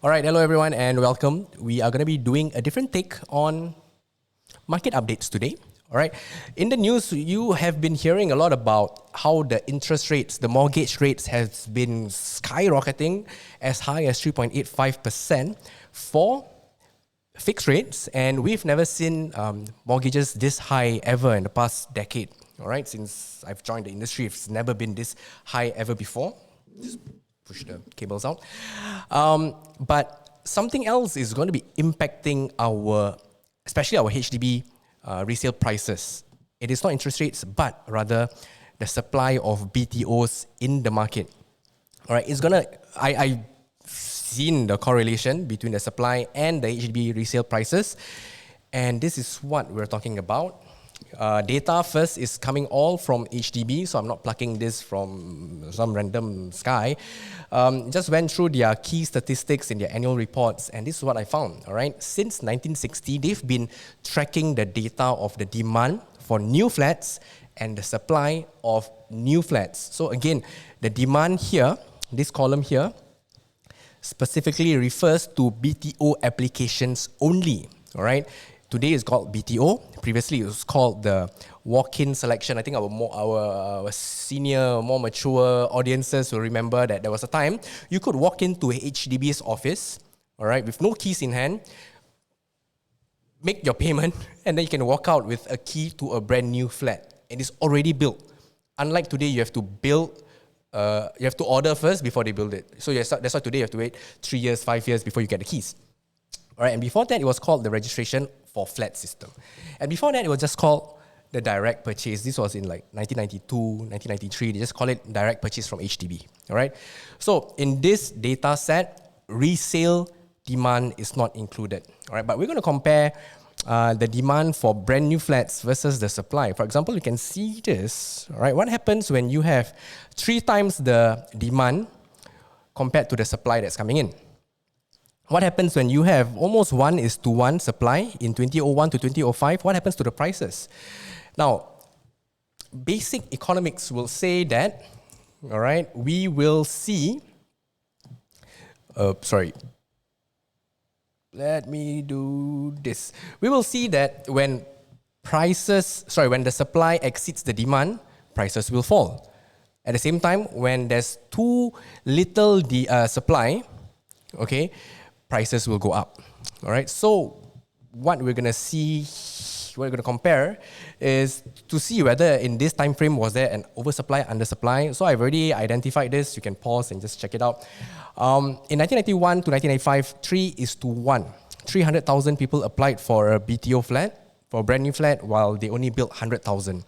All right, hello everyone and welcome. We are going to be doing a different take on market updates today. All right. In the news, you have been hearing a lot about how the interest rates, the mortgage rates has been skyrocketing as high as 3.85% for fixed rates. And we've never seen mortgages this high ever in the past decade. All right. Since I've joined the industry, it's never been this high ever before. Just push the cables out. But something else is going to be impacting especially our HDB resale prices. It is not interest rates, but rather the supply of BTOs in the market. All right, I've seen the correlation between the supply and the HDB resale prices, and this is what we're talking about. Data first is coming all from HDB, so I'm not plucking this from some random sky. Just went through their key statistics in their annual reports, and this is what I found. All right, since 1960, they've been tracking the data of the demand for new flats and the supply of new flats. So again, the demand here, this column here, specifically refers to BTO applications only. All right. Today is called BTO. Previously, it was called the walk-in selection. I think our senior, more mature audiences will remember that there was a time you could walk into HDB's office, all right, with no keys in hand, make your payment, and then you can walk out with a key to a brand new flat. It is already built. Unlike today, you have to you have to order first before they build it. So that's why today you have to wait 3 years, 5 years before you get the keys. All right, and before that, it was called the registration for flat system. And before that, it was just called the direct purchase. This was in like 1992, 1993. They just call it direct purchase from HDB. All right. So in this data set, resale demand is not included. All right, but we're going to compare the demand for brand new flats versus the supply. For example, you can see this. All right, what happens when you have 3 times the demand compared to the supply that's coming in? What happens when you have almost 1:1 supply in 2001 to 2005? What happens to the prices? Now, basic economics will say that, all right, we will see, let me do this. We will see that when the supply exceeds the demand, prices will fall. At the same time, when there's too little supply, okay, prices will go up. All right. So what we're going to compare is to see whether in this time frame was there an oversupply, undersupply. So I've already identified this. You can pause and just check it out. In 1991 to 1995, 3:1. 300,000 people applied for a BTO flat, for a brand new flat, while they only built 100,000.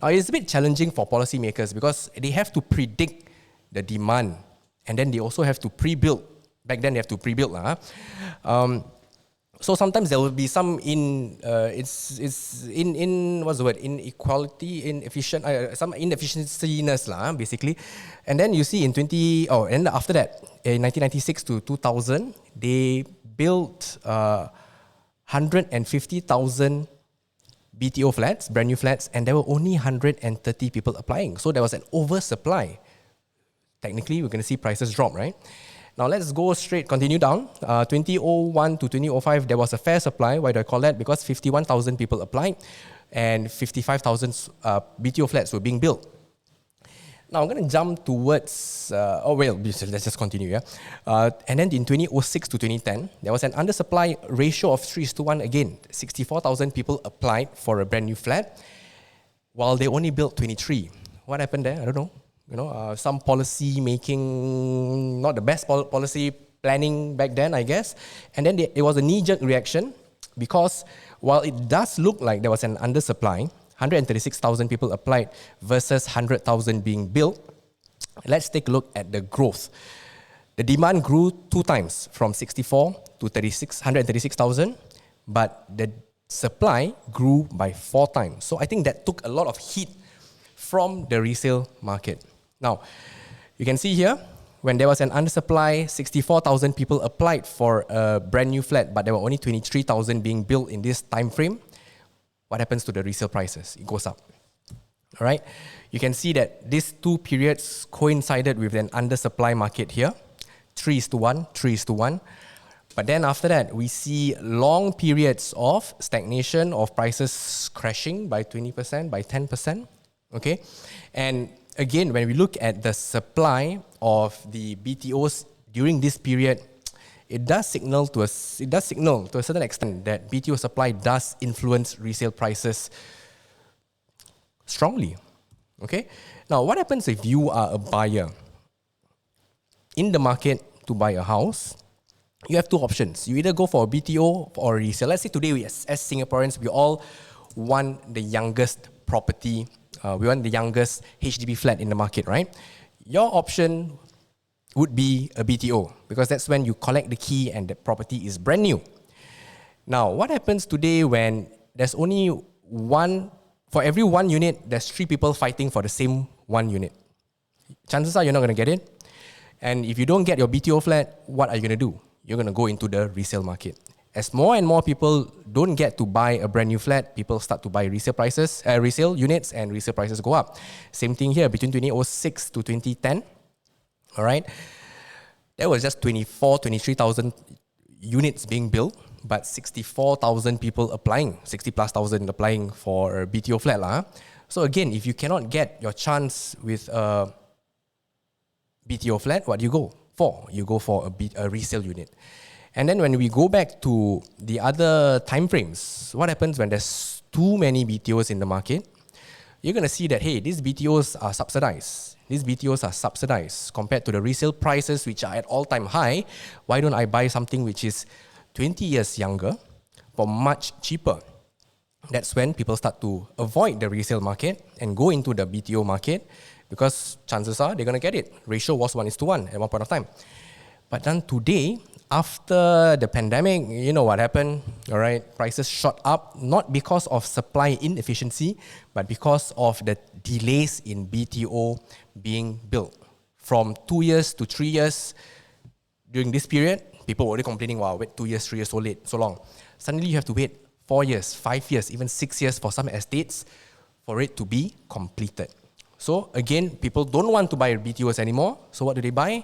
Now it's a bit challenging for policymakers because they have to predict the demand, and then they also have to pre-build. Back then, they have to pre-build. So sometimes there will be some some inefficienciness basically. And then you see and after that, in 1996 to 2000, they built 150,000 BTO flats, brand new flats, and there were only 130 people applying. So there was an oversupply. Technically, we're going to see prices drop, right? Now let's continue down. 2001 to 2005, there was a fair supply. Why do I call that? Because 51,000 people applied and 55,000 BTO flats were being built. Now I'm going to jump towards, let's just continue. And then in 2006 to 2010, there was an undersupply ratio of 3:1 again. 64,000 people applied for a brand new flat, while they only built 23. What happened there? I don't know. Some policy making, not the best policy planning back then, I guess. And then it was a knee-jerk reaction because while it does look like there was an undersupply, 136,000 people applied versus 100,000 being built. Let's take a look at the growth. The demand grew 2 times, from 64 to 136,000, but the supply grew by 4 times. So I think that took a lot of heat from the resale market. Now, you can see here, when there was an undersupply, 64,000 people applied for a brand new flat, but there were only 23,000 being built in this time frame. What happens to the resale prices? It goes up. All right. You can see that these 2 periods coincided with an undersupply market here. 3:1, 3:1. But then after that, we see long periods of stagnation, of prices crashing by 20%, by 10%. Okay, and again, when we look at the supply of the BTOs during this period, it does signal to a certain extent that BTO supply does influence resale prices strongly. Okay, now what happens if you are a buyer in the market to buy a house? You have two options. You either go for a BTO or a resale. Let's say today, as Singaporeans, we all want the youngest property. We want the youngest HDB flat in the market, right? Your option would be a BTO because that's when you collect the key and the property is brand new. Now, what happens today when there's only for every one unit, there's 3 people fighting for the same one unit? Chances are you're not going to get it. And if you don't get your BTO flat, what are you going to do? You're going to go into the resale market. As more and more people don't get to buy a brand new flat, people start to buy resale units, and resale prices go up. Same thing here between 2006 to 2010. All right, there was just 23,000 units being built, but 64,000 people applying, 60 plus thousand applying for a BTO flat lah. So again, if you cannot get your chance with a BTO flat, what do you go for? You go for a resale unit. And then when we go back to the other time frames, what happens when there's too many BTOs in the market? You're going to see that, hey, these BTOs are subsidized. These BTOs are subsidized compared to the resale prices, which are at all-time high. Why don't I buy something which is 20 years younger for much cheaper? That's when people start to avoid the resale market and go into the BTO market because chances are they're going to get it. Ratio was 1:1 at one point of time. But then today, after the pandemic, you know what happened, all right? Prices shot up, not because of supply inefficiency, but because of the delays in BTO being built. From 2 years to 3 years, during this period, people were already complaining, wow, wait 2 years, 3 years so late, so long. Suddenly you have to wait 4 years, 5 years, even 6 years for some estates for it to be completed. So again, people don't want to buy BTOs anymore. So what do they buy?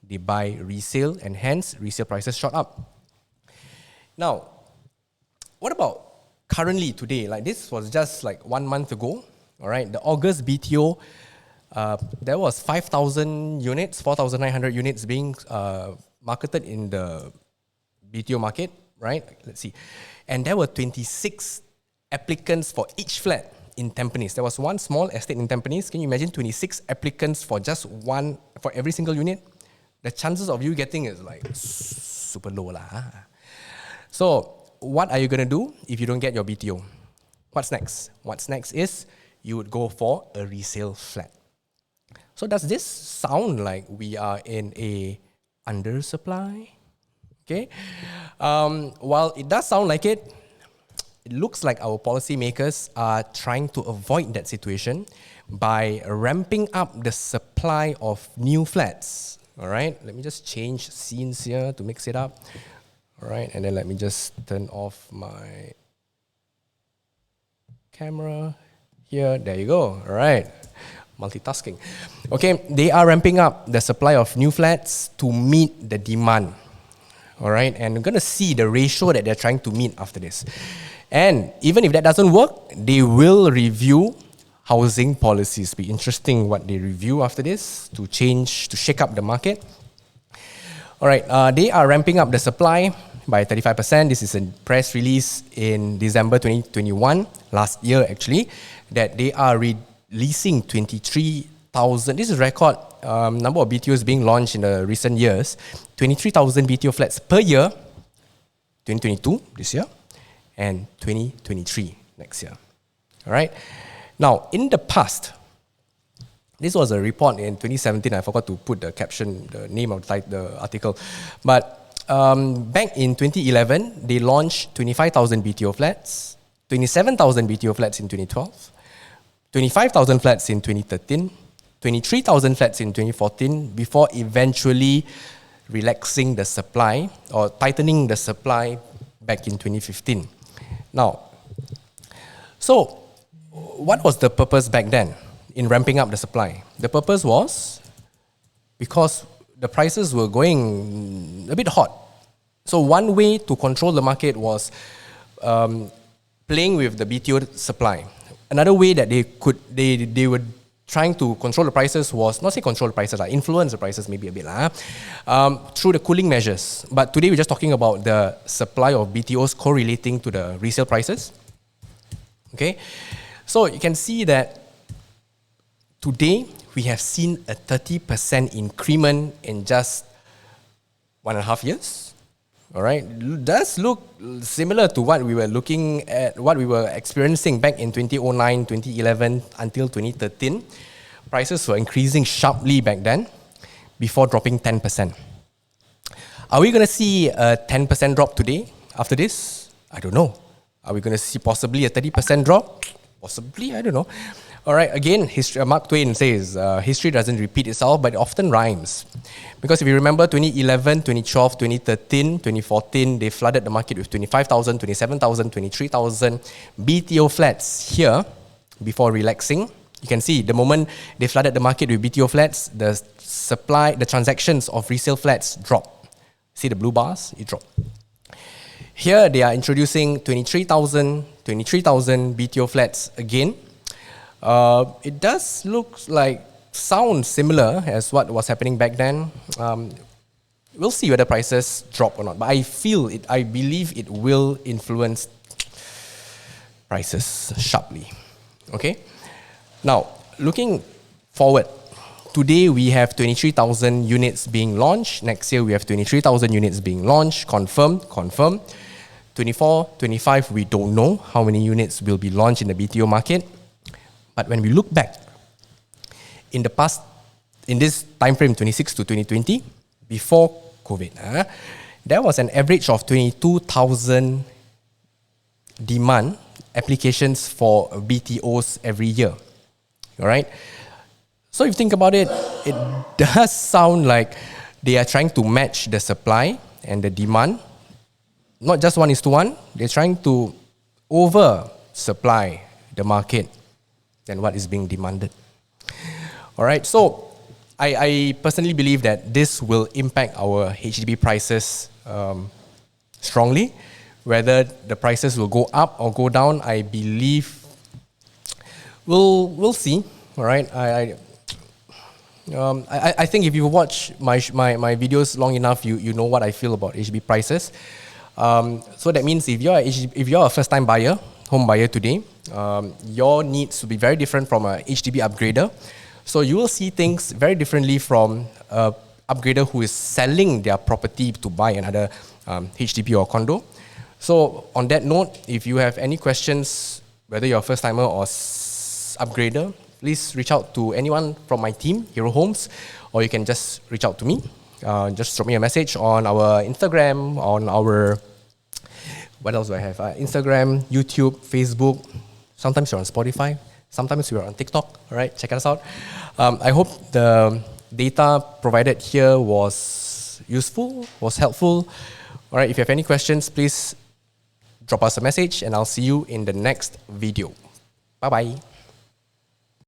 They buy resale, and hence resale prices shot up. Now, what about currently today? Like this was just like 1 month ago. All right, the August BTO, there was 5,000 units, 4,900 units being marketed in the BTO market, right? Let's see. And there were 26 applicants for each flat in Tampines. There was one small estate in Tampines. Can you imagine 26 applicants for just one, for every single unit? The chances of you getting is like super low lah. So what are you going to do if you don't get your BTO? What's next? What's next is you would go for a resale flat. So does this sound like we are in a undersupply? Okay. While it does sound like it looks like our policymakers are trying to avoid that situation by ramping up the supply of new flats. All right, let me just change scenes here to mix it up. All right, and then let me just turn off my camera here. There you go. All right, multitasking. Okay, they are ramping up the supply of new flats to meet the demand. All right, and we're going to see the ratio that they're trying to meet after this. And even if that doesn't work, they will review housing policies. Be interesting what they review after this to shake up the market. All right, they are ramping up the supply by 35%. This is a press release in December 2021, last year actually, that they are releasing 23,000. This is record number of BTOs being launched in the recent years. 23,000 BTO flats per year, 2022 this year, and 2023 next year. All right. Now, in the past, this was a report in 2017. I forgot to put the caption, the name of the article. But back in 2011, they launched 25,000 BTO flats, 27,000 BTO flats in 2012, 25,000 flats in 2013, 23,000 flats in 2014, before eventually relaxing the supply or tightening the supply back in 2015. Now, so what was the purpose back then in ramping up the supply? The purpose was because the prices were going a bit hot. So one way to control the market was playing with the BTO supply. Another way that they were trying to control the prices was, not say control the prices, influence the prices maybe a bit, through the cooling measures. But today we're just talking about the supply of BTOs correlating to the resale prices. Okay, so you can see that today we have seen a 30% increment in just 1.5 years. All right, does look similar to what we were looking at, what we were experiencing back in 2009, 2011 until 2013. Prices were increasing sharply back then before dropping 10%. Are we going to see a 10% drop today after this? I don't know. Are we going to see possibly a 30% drop? Possibly, I don't know. All right, again, Mark Twain says, history doesn't repeat itself, but it often rhymes. Because if you remember 2011, 2012, 2013, 2014, they flooded the market with 25,000, 27,000, 23,000 BTO flats here before relaxing. You can see the moment they flooded the market with BTO flats, the supply, the transactions of resale flats drop. See the blue bars? It dropped. Here they are introducing 23,000 BTO flats again. It does look like, sounds similar as what was happening back then. We'll see whether prices drop or not. But I believe it will influence prices sharply. Okay? Now, looking forward, today we have 23,000 units being launched. Next year we have 23,000 units being launched. Confirmed. 24, 25, we don't know how many units will be launched in the BTO market. But when we look back, in the past, in this time frame, 26 to 2020, before COVID, there was an average of 22,000 demand applications for BTOs every year. All right? So if you think about it, it does sound like they are trying to match the supply and the demand. Not just 1:1, they're trying to oversupply the market than what is being demanded. All right, so I personally believe that this will impact our HDB prices strongly. Whether the prices will go up or go down, I believe we'll see. All right, I think if you watch my videos long enough, you know what I feel about HDB prices. So that means if you're a first-time buyer, home buyer today, your needs will be very different from a HDB upgrader. So you will see things very differently from an upgrader who is selling their property to buy another HDB or condo. So on that note, if you have any questions, whether you're a first-timer or upgrader, please reach out to anyone from my team, HeroHomes, or you can just reach out to me. Just drop me a message on our Instagram, on our, what else do I have? Instagram, YouTube, Facebook. Sometimes you're on Spotify. Sometimes we're on TikTok. All right, check us out. I hope the data provided here was useful, was helpful. All right, if you have any questions, please drop us a message and I'll see you in the next video. Bye-bye.